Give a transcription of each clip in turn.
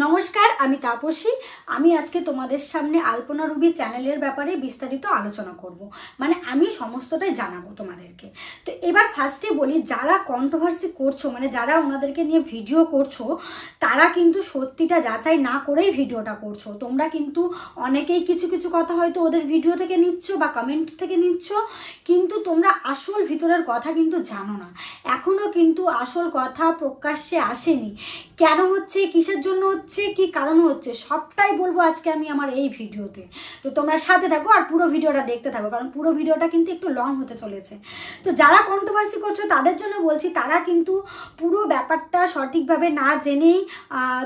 নমস্কার, আমি তাপসী। আমি আজকে তোমাদের সামনে আলপনা রুবি চ্যানেলের ব্যাপারে বিস্তারিত আলোচনা করব। মানে আমি সমস্তটাই জানাবো তোমাদেরকে। তো এবার ফার্স্টে বলি, যারা কন্ট্রোভার্সি করছো, মানে যারা ওনাদেরকে নিয়ে ভিডিও করছো, তারা কিন্তু সত্যিটা যাচাই না করেই ভিডিওটা করছো। তোমরা কিন্তু অনেকেই কিছু কিছু কথা হয়তো ওদের ভিডিও থেকে নিচ্ছ বা কমেন্ট থেকে নিচ্ছ, কিন্তু তোমরা আসল ভিতরের কথা কিন্তু জানো না। এখনও কিন্তু আসল কথা প্রকাশ্যে আসেনি। কেন হচ্ছে, কিসের জন্য হচ্ছে, কি কারণ হচ্ছে, সবটাই বলবো আজকে আমি আমার এই ভিডিওতে। তো তোমরা সাথে থাকো আর পুরো ভিডিওটা দেখতে থাকো, কারণ পুরো ভিডিওটা কিন্তু একটু লং হতে চলেছে। তো যারা কন্ট্রোভার্সি করছো তাদের জন্য বলছি, তারা কিন্তু পুরো ব্যাপারটা সঠিকভাবে না জেনেই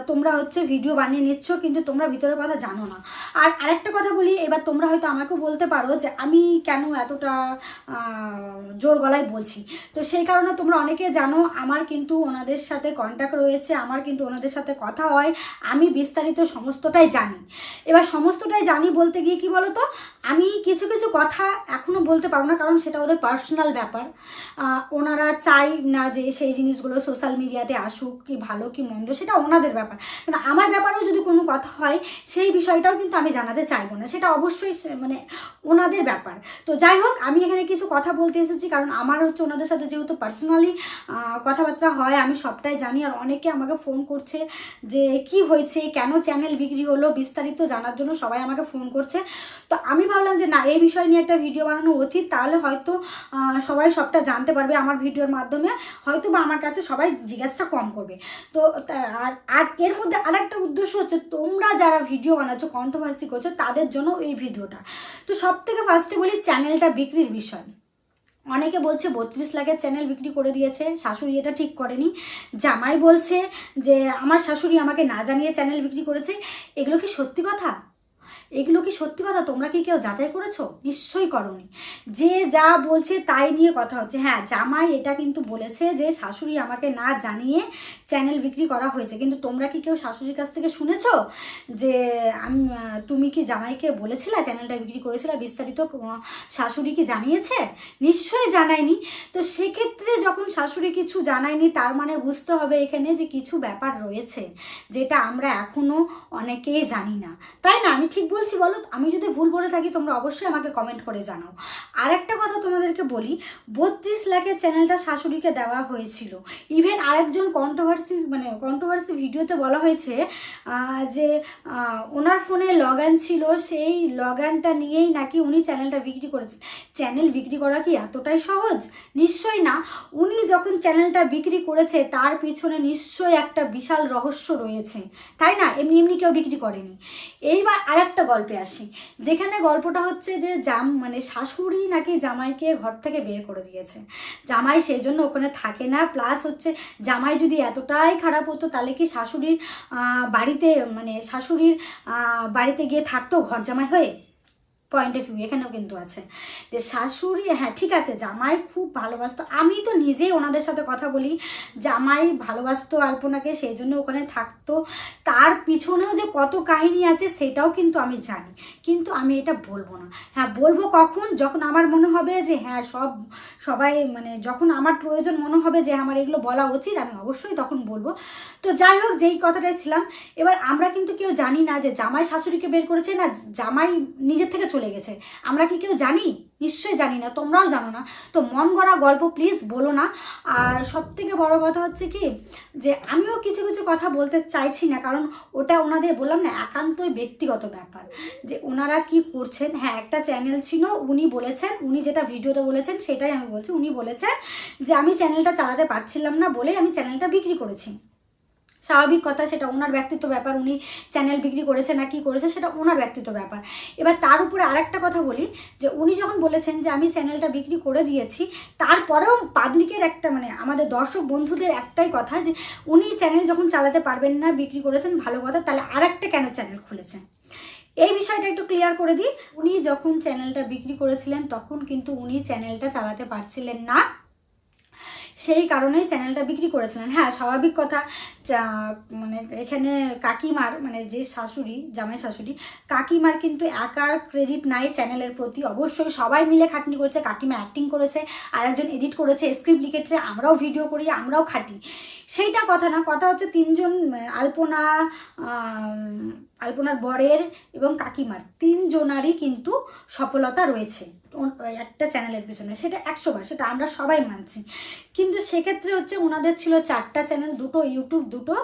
তোমরা হচ্ছে ভিডিও বানিয়ে নিচ্ছ, কিন্তু তোমরা ভিতরের কথা জানো না। আর আরেকটা কথা বলি, এবার তোমরা হয়তো আমাকেও বলতে পারো যে আমি কেন এতটা জোর গলায় বলছি। তো সেই কারণে তোমরা অনেকে জানো আমার কিন্তু ওনাদের সাথে কন্ট্যাক্ট রয়েছে, আমার কিন্তু ওনাদের সাথে কথা হয়, আমি বিস্তারিত সমস্তটাই জানি। এবার সমস্তটাই জানি বলতে গিয়ে কি বলো তো, আমি কিছু কিছু কথা এখনও বলতে পারবো না, কারণ সেটা ওদের পার্সোনাল ব্যাপার। ওনারা চাই না যে সেই জিনিসগুলো সোশ্যাল মিডিয়াতে আসুক, কি ভালো কি মন্দ সেটা ওনাদের ব্যাপার। কিন্তু আমার ব্যাপারেও যদি কোনো কথা হয় সেই বিষয়টাও কিন্তু আমি জানাতে চাইবো না, সেটা অবশ্যই মানে ওনাদের ব্যাপার। তো যাই হোক, আমি এখানে কিছু কথা বলতে এসেছি, কারণ আমার হচ্ছে ওনাদের সাথে যেহেতু পার্সোনালি কথাবার্তা হয়, আমি সবটাই জানি। আর অনেকে আমাকে ফোন করছে যে কি হয়েছে, কেন চ্যানেল বিক্রি হলো, বিস্তারিত জানার জন্য সবাই আমাকে ফোন করছে। তো আমি ভাবলাম যে না, এই বিষয় নিয়ে একটা ভিডিও বানানো উচিত, তাহলে হয়তো সবাই সবটা জানতে পারবে আমার ভিডিওর মাধ্যমে, হয়তো বা আমার কাছে সবাই জিজ্ঞাসাটা কম করবে। তো আর এর মধ্যে আরেকটা উদ্দেশ্য হচ্ছে, তোমরা যারা ভিডিও বানাচ্ছো, কন্ট্রোভার্সি করছো, তাদের জন্য এই ভিডিওটা। তো সব থেকে ফার্স্টে বলি চ্যানেলটা বিক্রির বিষয়। অনেকে বলছে 32 লাখের চ্যানেল বিক্রি করে দিয়েছে, শাশুড়ি এটা ঠিক করেনি। জামাই বলছে যে আমার শাশুড়ি আমাকে না জানিয়ে চ্যানেল বিক্রি করেছে। এগুলো কি সত্যি কথা? এগুলো কি সত্যি কথা? তোমরা কি কেউ যাচাই করেছো? নিশ্চয়ই করোনি। যে যা বলছে তাই নিয়ে কথা হচ্ছে। হ্যাঁ, জামাই এটা কিন্তু বলেছে যে শাশুড়ি আমাকে না জানিয়ে চ্যানেল বিক্রি করা হয়েছে, কিন্তু তোমরা কি কেউ শাশুড়ির কাছ থেকে শুনেছো যে তুমি কি জামাইকে বলেছিলে চ্যানেলটা বিক্রি করেছিলে, বিস্তারিত শাশুড়ি কি জানিয়েছে? নিশ্চয়ই জানায়নি। তো সেক্ষেত্রে যখন শাশুড়ি কিছু জানায়নি, তার মানে বুঝতে হবে এখানে যে কিছু ব্যাপার রয়েছে যেটা আমরা এখনো অনেকেই জানি না, তাই না? আমি ঠিক বলছি বলো? আমি যদি ভুল বলে থাকি তোমরা অবশ্যই আমাকে কমেন্ট করে জানাও। আর একটা কথা তোমাদেরকে বলি, 32 লাখের চ্যানেলটা শাশুড়িকে দেওয়া হয়েছিল। ইভেন আরেকজন কন্ট্রোভার্সি ভিডিওতে বলা হয়েছে যে ওনার ফোনে লগইন ছিল, সেই লগইনটা নিয়েই নাকি উনি চ্যানেলটা বিক্রি করেছেন। চ্যানেল বিক্রি করা কি এতটাই সহজ? নিশ্চয়ই না। উনি যখন চ্যানেলটা বিক্রি করেছে তার পিছনে নিশ্চয়ই একটা বিশাল রহস্য রয়েছে, তাই না? এমনি এমনি কেউ বিক্রি করেনি। এইবার আরেকটা গল্পে আসি, যেখানে গল্পটা হচ্ছে যে শাশুড়ি নাকি জামাইকে ঘর থেকে বের করে দিয়েছে। জামাই সেই জন্য ওখানে থাকে না। প্লাস হচ্ছে জামাই যদি এতটাই খারাপ হতো, তাহলে কি শাশুড়ির বাড়িতে গিয়ে থাকতো ঘর জামাই হয়ে? পয়েন্ট অফ ভিউ এখানেও কিন্তু আছে যে শাশুড়ি, হ্যাঁ ঠিক আছে, জামাই খুব ভালোবাসতো। আমি তো নিজেই ওনাদের সাথে কথা বলি, জামাই ভালোবাসতো আলপনাকে, সেই জন্য ওখানে থাকতো। তার পিছনেও যে কত কাহিনী আছে সেটাও কিন্তু আমি জানি, কিন্তু আমি এটা বলবো না। হ্যাঁ বলবো কখন? যখন আমার মনে হবে যে হ্যাঁ সবাই যখন আমার প্রয়োজন মনে হবে যে আমার এগুলো বলা উচিত, আমি অবশ্যই তখন বলবো। তো যাই হোক, যেই কথাটাই ছিলাম, এবার আমরা কিন্তু কেউ জানি না যে জামাই শাশুড়িকে বের করেছে না জামাই নিজের থেকে চলে গেছে। আমরা কি কেউ জানি? নিশ্চয়ই জানি না, তোমরাও জানো না। তো মন গড়া গল্প প্লিজ বলো না। আর সব থেকে বড় কথা হচ্ছে কি, যে আমিও কিছু কিছু কথা বলতে চাইছি না, কারণ ওটা ওনাদের, বললাম না, একান্তই ব্যক্তিগত ব্যাপার যে ওনারা কি করছেন। হ্যাঁ, একটা চ্যানেল ছিল, উনি বলেছেন, উনি যেটা ভিডিওতে বলেছেন সেটাই আমি বলছি। উনি বলেছেন যে আমি চ্যানেলটা চালাতে পারছিলাম না বলেই আমি চ্যানেলটা বিক্রি করেছি। স্বাভাবিক কথা, সেটা ওনার ব্যক্তিত্ব ব্যাপার। উনি চ্যানেল বিক্রি করেছে না কি করেছে সেটা ওনার ব্যক্তিত্ব ব্যাপার। এবার তার উপরে আরেকটা কথা বলি, যে উনি যখন বলেছেন যে আমি চ্যানেলটা বিক্রি করে দিয়েছি, তারপরেও পাবলিকের একটা আমাদের দর্শক বন্ধুদের একটাই কথা, যে উনি চ্যানেল যখন চালাতে পারবেন না, বিক্রি করেছেন, ভালো কথা, তাহলে আরেকটা কেন চ্যানেল খুলেছেন? এই বিষয়টা একটু ক্লিয়ার করে দিই। উনি যখন চ্যানেলটা বিক্রি করেছিলেন তখন কিন্তু উনি চ্যানেলটা চালাতে পারছিলেন না, সেই কারণেই চ্যানেলটা বিক্রি করেছিলেন। হ্যাঁ, স্বাভাবিক কথা, মানে এখানে কাকিমার, মানে যে শাশুড়ি, জামাই শাশুড়ি, কাকিমার কিন্তু একার ক্রেডিট নাই চ্যানেলের প্রতি। অবশ্যই সবাই মিলে খাটনি করেছে, কাকিমা অ্যাক্টিং করেছে, আর একজন এডিট করেছে, স্ক্রিপ্ট লিখেছে, আমরাও ভিডিও করি, আমরাও খাটি, সেইটা কথা না। কথা হচ্ছে তিনজন, আলপনার বরের এবং কাকিমার তিনজনারই কিন্তু সফলতা রয়েছে একটা চ্যানেলের পেছনে, সেটা 100 বার, সেটা আমরা সবাই মানছি। কিন্তু সেক্ষেত্রে হচ্ছে ওনাদের ছিল 4টা চ্যানেল, 2টো ইউটিউব, 2টো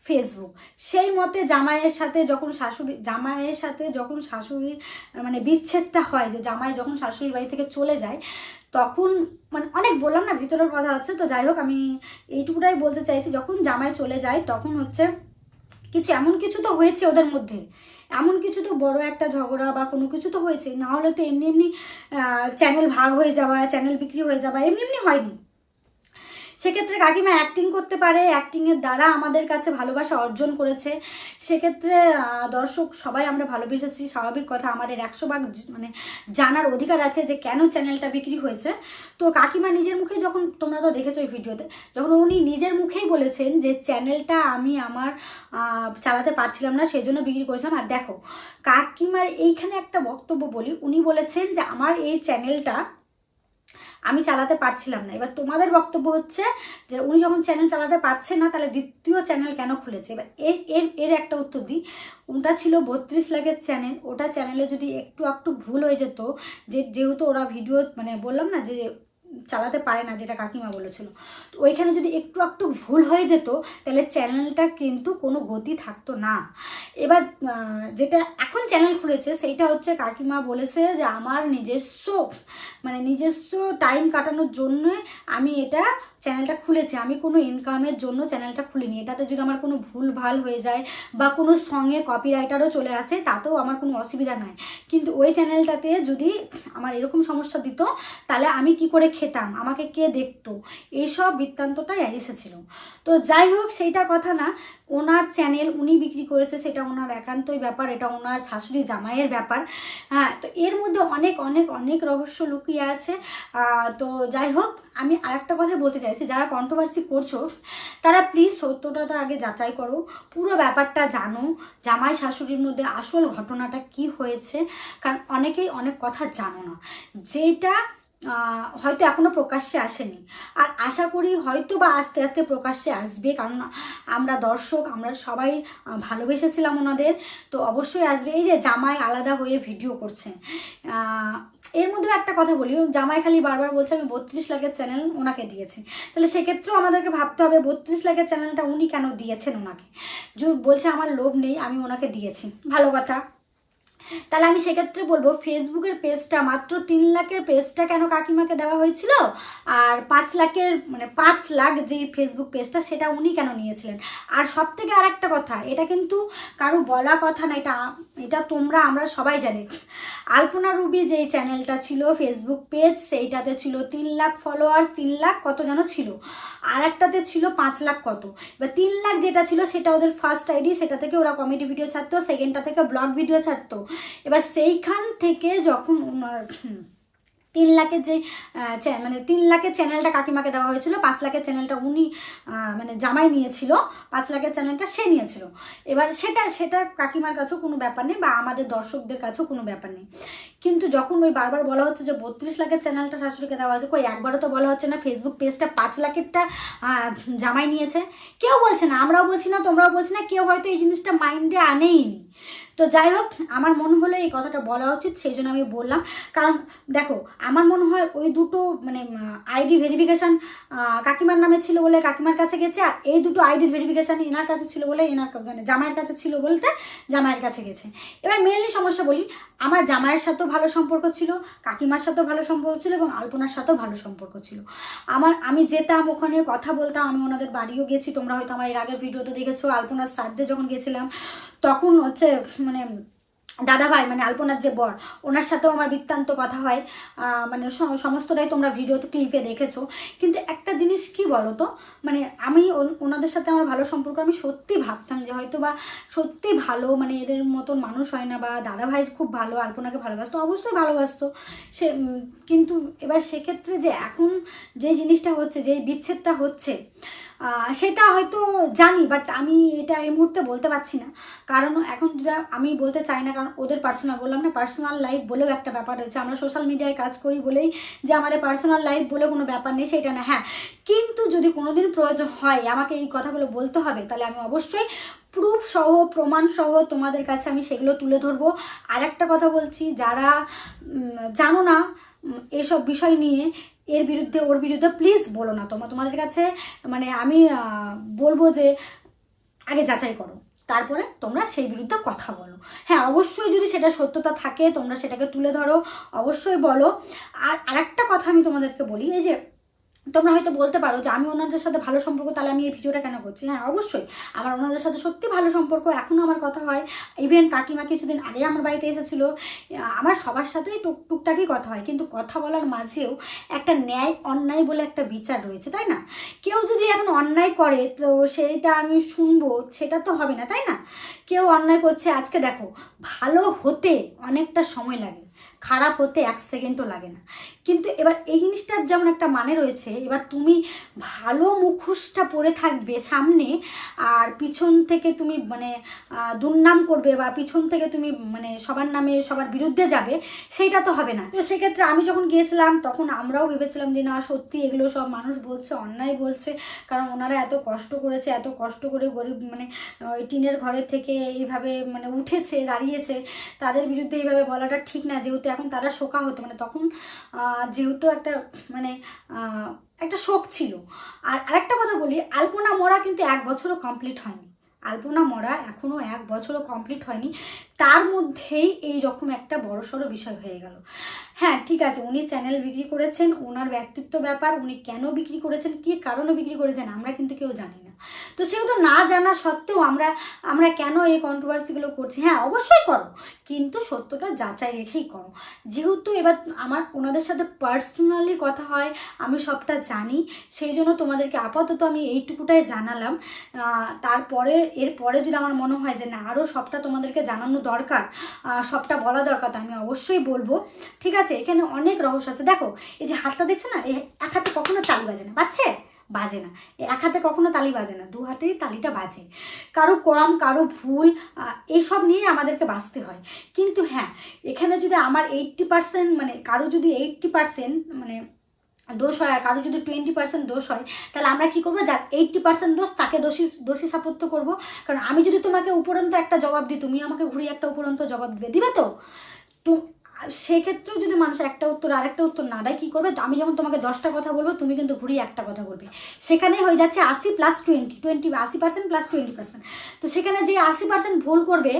ফেসবুক। সেই মতে জামাইয়ের সাথে যখন শাশুড়ির মানে বিচ্ছেদটা হয়, যে জামাই যখন শাশুড়ির বাড়ি থেকে চলে যায়, তখন মানে অনেক বললাম না, ভিতরের কথা হচ্ছে। তো যাই হোক, আমি এইটুকুটাই বলতে চাইছি, যখন জামাই চলে যায় তখন হচ্ছে এমন কিছু তো হয়েছে ওদের মধ্যে, এমন কিছু তো বড় একটা ঝগড়া বা কোনো কিছু তো হয়েছে, না হলে তো এমনি এমনি চ্যানেল ভাগ হয়ে যাওয়া, চ্যানেল বিক্রি হয়ে যাওয়া এমনি এমনি হয়নি। সেক্ষেত্রে কাকিমা অ্যাক্টিং করতে পারে, অ্যাক্টিংয়ের দ্বারা আমাদের কাছে ভালোবাসা অর্জন করেছে। সেক্ষেত্রে দর্শক সবাই আমরা ভালোবেসেছি, স্বাভাবিক কথা। আমাদের 100 ভাগ মানে জানার অধিকার আছে যে কেন চ্যানেলটা বিক্রি হয়েছে। তো কাকিমা নিজের মুখে, যখন তোমরা তো দেখেছো এই ভিডিওতে, যখন উনি নিজের মুখেই বলেছেন যে চ্যানেলটা আমি আমার চালাতে পারছিলাম না, সেই জন্য বিক্রি করেছিলাম। আর দেখো, কাকিমার এইখানে একটা বক্তব্য বলি, উনি বলেছেন যে আমার এই চ্যানেলটা আমি চালাতে পারছিলাম না। এবার তোমাদের বক্তব্য হচ্ছে যে উনি যখন চ্যানেল চালাতে পারছে না, তাহলে দ্বিতীয় চ্যানেল কেন খুলেছে? এবার এর একটা উত্তর দিই। ওটা ছিল 32 লাখের চ্যানেল, ওটা চ্যানেলে যদি একটু ভুল হয়ে যেত, যেহেতু ওরা ভিডিও মানে বললাম না যে চালাতে পারে না, যেটা কাকিমা বলেছিল, তো ওইখানে যদি একটু ভুল হয়ে যেত, তাহলে চ্যানেলটা কিন্তু কোনো গতি থাকতো না। এবার যেটা এখন চ্যানেল খুলেছে, সেইটা হচ্ছে কাকিমা বলেছে যে আমার নিজস্ব টাইম কাটানোর জন্য আমি এটা চ্যানেলটা খুলেছি, আমি কোনো ইনকামের জন্য চ্যানেলটা খুলিনি। এটাতে যদি আমার কোনো ভুল ভাল হয়ে যায় বা কোনো সঙ্গে কপিরাইটারও চলে আসে, তাতেও আমার কোনো অসুবিধা নাই। কিন্তু ওই চ্যানেলটাতে যদি আমার এরকম সমস্যা দিত, তাহলে আমি কি করে খেতাম, আমাকে কে দেখতো, এইসব বৃত্তান্তটাই এসেছিল। তো যাই হোক, সেইটা কথা না। ওনার চ্যানেল উনি বিক্রি করেছে, সেটা ওনার একান্তই ব্যাপার, এটা ওনার শাশুড়ি জামাইয়ের ব্যাপার। হ্যাঁ, তো এর মধ্যে অনেক অনেক অনেক রহস্য লুকিয়ে আছে। তো যাই হোক, আমি আরেকটা কথা বলতে চাইছি, যারা কন্ট্রোভার্সি করছো তারা প্লিজ সত্যটা আগে যাচাই করো, পুরো ব্যাপারটা জানো, জামাই শাশুড়ির মধ্যে আসল ঘটনাটা কি হয়েছে। কারণ অনেকেই অনেক কথা জানো না, যেটা হয়তো এখনো প্রকাশ্যে আসেনি। আর আশা করি হয়তো বা আস্তে আস্তে প্রকাশ্যে আসবে, কারণ আমরা দর্শক, আমরা সবাই ভালোবেসেছিলাম ওনাদের, তো অবশ্যই আসবে। এই যে জামাই আলাদা হয়ে ভিডিও করছে, এর মধ্যে একটা কথা বলি, জামাই খালি বারবার বলছে আমি 32 লাখের চ্যানেল ওনাকে দিয়েছি, তাহলে সেক্ষেত্রেও আমাদেরকে ভাবতে হবে 32 লাখের চ্যানেলটা উনি কেন দিয়েছেন ওনাকে। যদি বলছে আমার লোভ নেই, আমি ওনাকে দিয়েছি, ভালো কথা। তাহলে আমি সেক্ষেত্রে বলবো ফেসবুকের পেজটা, মাত্র 3 লাখের পেজটা কেন কাকিমাকে দেওয়া হয়েছিল, আর 5 লাখের মানে 5 লাখ যে ফেসবুক পেজটা, সেটা উনি কেন নিয়েছিলেন। আর সব থেকে আর একটা কথা, এটা কিন্তু কারো বলা কথা না, এটা আমরা সবাই জানি। আলপনা রুবি যেই চ্যানেলটা ছিল ফেসবুক পেজ, সেইটাতে ছিল 3 লাখ ফলোয়ার্স, 3 লাখ কত যেন ছিল, আর একটাতে ছিল 5 লাখ কত। এবার 3 লাখ যেটা ছিল সেটা ওদের ফার্স্ট আইডি, সেটা থেকে ওরা কমেডি ভিডিও ছাড়তো, সেকেন্ডটা থেকে ব্লগ ভিডিও ছাড়তো। এবার সেইখান থেকে যখন ওনার 3 লাখের যে মানে 3 লাখের চ্যানেলটা কাকিমাকে দেওয়া হয়েছিল, 5 লাখের চ্যানেলটা উনি মানে জামাই নিয়েছিল, 5 লাখের চ্যানেলটা সে নিয়েছিল। এবার সেটা কাকিমার কাছেও কোনো ব্যাপার নেই, বা আমাদের দর্শকদের কাছেও কোনো ব্যাপার নেই। কিন্তু যখন ওই বারবার বলা হচ্ছে যে 32 লাখের চ্যানেলটা শাশুড়িকে দেওয়া হয়েছে, কই একবারও তো বলা হচ্ছে না ফেসবুক পেজটা 5 লাখেরটা জামাই নিয়েছে। কেউ বলছে না, আমরাও বলছি না, তোমরাও বলছি না, কেউ হয়তো এই জিনিসটা মাইন্ডে আনেইনি। তো যাই হোক, আমার মনে হলো এই কথাটা বলা উচিত, সেই জন্য আমি বললাম। কারণ দেখো, আমার মনে হয় ওই দুটো মানে আইডি ভেরিফিকেশান কাকিমার নামে ছিল বলে কাকিমার কাছে গেছে, আর এই দুটো আইডির ভেরিফিকেশান এনার কাছে ছিল বলে মানে জামাইয়ের কাছে ছিল বলতে জামাইয়ের কাছে গেছে। এবার মেনলি সমস্যা বলি, আমার জামাইয়ের সাথেও ভালো সম্পর্ক ছিল, কাকিমার সাথেও ভালো সম্পর্ক ছিল, এবং আলপনার সাথেও ভালো সম্পর্ক ছিল। আমি যেতাম ওখানে, কথা বলতাম, আমি ওনাদের বাড়িও গেছি, তোমরা হয়তো আমার এর আগের ভিডিওতে দেখেছো। আলপনার শ্রাদ্ধে যখন গেছিলাম, তখন হচ্ছে মানে দাদা ভাই মানে আলপনার যে বর, ওনার সাথেও আমার বৃত্তান্ত কথা হয়, মানে সমস্তটাই তোমরা ভিডিওতে ক্লিপে দেখেছো। কিন্তু একটা জিনিস কি বলো তো, মানে আমি ওনাদের সাথে আমার ভালো সম্পর্ক, আমি সত্যি ভাবতাম যে হয়তো বা সত্যি ভালো, মানে এদের মতন মানুষ হয় না, বা দাদা ভাই খুব ভালো, আলপনাকে ভালোবাসতো, অবশ্যই ভালোবাসতো সে, কিন্তু এবার সেক্ষেত্রে যে এখন যে জিনিসটা হচ্ছে, যে বিচ্ছেদটা হচ্ছে, সেটা হয়তো জানি, বাট আমি এটা এই মুহূর্তে বলতে পারছি না। কারণ এখন যেটা আমি বলতে চাই না, কারণ ওদের পার্সোনাল, বললাম না পার্সোনাল লাইফ বলেও একটা ব্যাপার রয়েছে। আমরা সোশ্যাল মিডিয়ায় কাজ করি বলেই যে আমাদের পার্সোনাল লাইফ বলে কোনো ব্যাপার নেই, সেটা না। হ্যাঁ, কিন্তু যদি কোনোদিন প্রয়োজন হয় আমাকে এই কথাগুলো বলতে হবে, তাহলে আমি অবশ্যই প্রুফ সহ, প্রমাণ সহ তোমাদের কাছে আমি সেগুলো তুলে ধরবো। আর একটা কথা বলছি, যারা জানো না এসব বিষয় নিয়ে, এর বিরুদ্ধে ওর বিরুদ্ধে প্লিজ বলো না। তোমাদের কাছে মানে আমি বলবো যে আগে যাচাই করো, তারপরে তোমরা সেই বিরুদ্ধে কথা বলো। হ্যাঁ, অবশ্যই যদি সেটা সত্যতা থাকে তোমরা সেটাকে তুলে ধরো, অবশ্যই বলো। আর আরেকটা কথা আমি তোমাদেরকে বলি, এই যে তোমরা হয়তো বলতে পারো যে আমি ওনাদের সাথে ভালো সম্পর্ক, তাহলে আমি এই ভিডিওটা কেন করছি। হ্যাঁ, অবশ্যই আমার ওনাদের সাথে সত্যি ভালো সম্পর্ক, এখনও আমার কথা হয়। ইভেন কাকিমা কিছুদিন আগে আমার বাড়িতে এসেছিলো, আমার সবার সাথেই টুকটাকই কথা হয়, কিন্তু কথা বলার মাঝেও একটা ন্যায় অন্যায় বলে একটা বিচার রয়েছে, তাই না? কেউ যদি এখন অন্যায় করে তো সেইটা আমি শুনবো, সেটা তো হবে না, তাই না? কেউ অন্যায় করছে, আজকে দেখো ভালো হতে অনেকটা সময় লাগে, খারাপ হতে 1 সেকেন্ডও লাগে না। কিন্তু এবার এই জিনিসটার যেমন একটা মানে রয়েছে, এবার তুমি ভালো মুখোশটা পরে থাকবে সামনে, আর পিছন থেকে তুমি মানে দুর্নাম করবে, বা পিছন থেকে তুমি মানে সবার নামে সবার বিরুদ্ধে যাবে, সেইটা তো হবে না। তো সেক্ষেত্রে আমি যখন গিয়েছিলাম তখন আমরাও ভেবেছিলাম যে না, সত্যি এগুলো সব মানুষ বলছে, অন্যায় বলছে, কারণ ওনারা এত কষ্ট করেছে, এত কষ্ট করে গরিব মানে ওই টিনের ঘরের থেকে এইভাবে মানে উঠেছে, দাঁড়িয়েছে, তাদের বিরুদ্ধে এইভাবে বলাটা ঠিক না। যেহেতু এখন তারা শোকা হতো, মানে তখন যেহেতু একটা মানে একটা শোক ছিল। আর আরেকটা কথা বলি, আলপনা মরা কিন্তু 1 বছরও কমপ্লিট হয়নি। আলপনা মরা এখনও 1 বছরও কমপ্লিট হয়নি, তার মধ্যেই এই রকম একটা বড়সড় বিষয় হয়ে গেল। হ্যাঁ, ঠিক আছে, উনি চ্যানেল বিক্রি করেছেন, ওনার ব্যক্তিত্ব ব্যাপার, উনি কেন বিক্রি করেছেন, কী কারণে বিক্রি করেছেন আমরা কিন্তু কেউ জানি না। তো সেহেতু না জানা সত্ত্বেও আমরা কেন এই কন্ট্রোভার্সিগুলো করছি? হ্যাঁ, অবশ্যই করো, কিন্তু সত্যটা যাচাই রেখেই করো। যেহেতু এবার আমার ওনাদের সাথে পার্সোনালি কথা হয়, আমি সবটা জানি, সেই জন্য তোমাদেরকে আপাতত আমি এইটুকুটাই জানালাম। এরপরে যদি আমার মনে হয় যে না, আরও সবটা তোমাদেরকে জানানো দরকার, সবটা বলা দরকার, তো আমি অবশ্যই বলবো। ঠিক আছে, এখানে অনেক রহস্য আছে। দেখো এই যে হাতটা দেখছো না, এক হাতে কখনো তালি বাজে না, বাজে না, এক হাতে কখনো তালি বাজে না, 2 হাতেই তালিটা বাজে। কারো কম, কারো ভুল, এইসব নিয়ে আমাদেরকে বাঁচতে হয়। কিন্তু হ্যাঁ, এখানে যদি আমার 80% মানে কারো যদি 80% মানে দোষ হয়, আর কারো যদি 20% দোষ হয়, তাহলে আমরা কি করবো, যার 80% দোষ তাকে দোষী সাব্যস্ত করবো। কারণ আমি যদি তোমাকে উপরন্ত একটা জবাব দিই, তুমি আমাকে ঘুরিয়ে একটা উপরন্ত জবাব দিবে তো সেক্ষেত্রেও যদি মানুষ একটা উত্তর আরেকটা উত্তর না দেয়, কী করবে? আমি যখন তোমাকে 10টা কথা বলবো, তুমি কিন্তু ঘুরিয়ে একটা কথা বলবে, সেখানেই হয়ে যাচ্ছে 80 + 20 80% + 20%। তো সেখানে যে 80% ভুল করবে,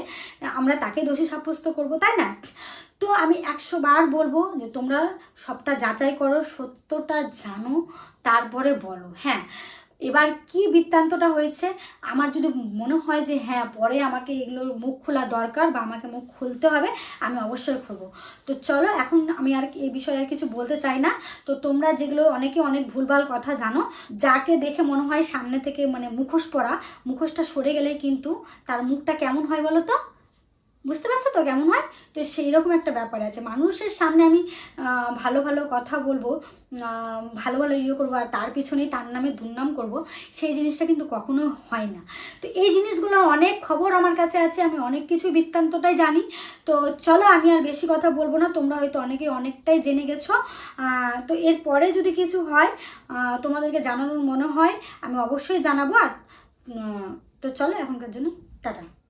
আমরা তাকে দোষী সাব্যস্ত করবো, তাই না? তো আমি 100 বার বলবো যে তোমরা সবটা যাচাই করো, সত্যটা জানো, তারপরে বলো। হ্যাঁ, এবার কি বৃত্তান্তটা হয়েছে, আমার যদি মনে হয় যে হ্যাঁ পরে আমাকে এগুলোর মুখ খোলা দরকার, বা আমাকে মুখ খুলতে হবে, আমি অবশ্যই খুলবো। তো চলো, এখন আমি আর এই বিষয়ে আর কিছু বলতে চাই না। তো তোমরা যেগুলো অনেকে অনেক ভুলভাল কথা জানো, যাকে দেখে মনে হয় সামনে থেকে মানে মুখোশ পরা, মুখোশটা সরে গেলে কিন্তু তার মুখটা কেমন হয় বলো তো? বুঝতে পারছো তো কেমন হয়? তো সেই রকম একটা ব্যাপার আছে। মানুষের সামনে আমি ভালো ভালো কথা বলবো, ভালো ভালো করবো, আর তার পিছনেই তার নামে দুর্নাম করব, সেই জিনিসটা কিন্তু কখনো হয় না। তো এই জিনিসগুলো অনেক খবর আমার কাছে আছে, আমি অনেক কিছু বৃত্তান্তটাই জানি। তো চলো, আমি আর বেশি কথা বলবো না, তোমরা হয়তো অনেকটাই জেনে গেছো। তো এরপরে যদি কিছু হয়, তোমাদেরকে জানানোর মনে হয়, আমি অবশ্যই জানাবো। আর তো চলো, এখনকার জন্য টাটা।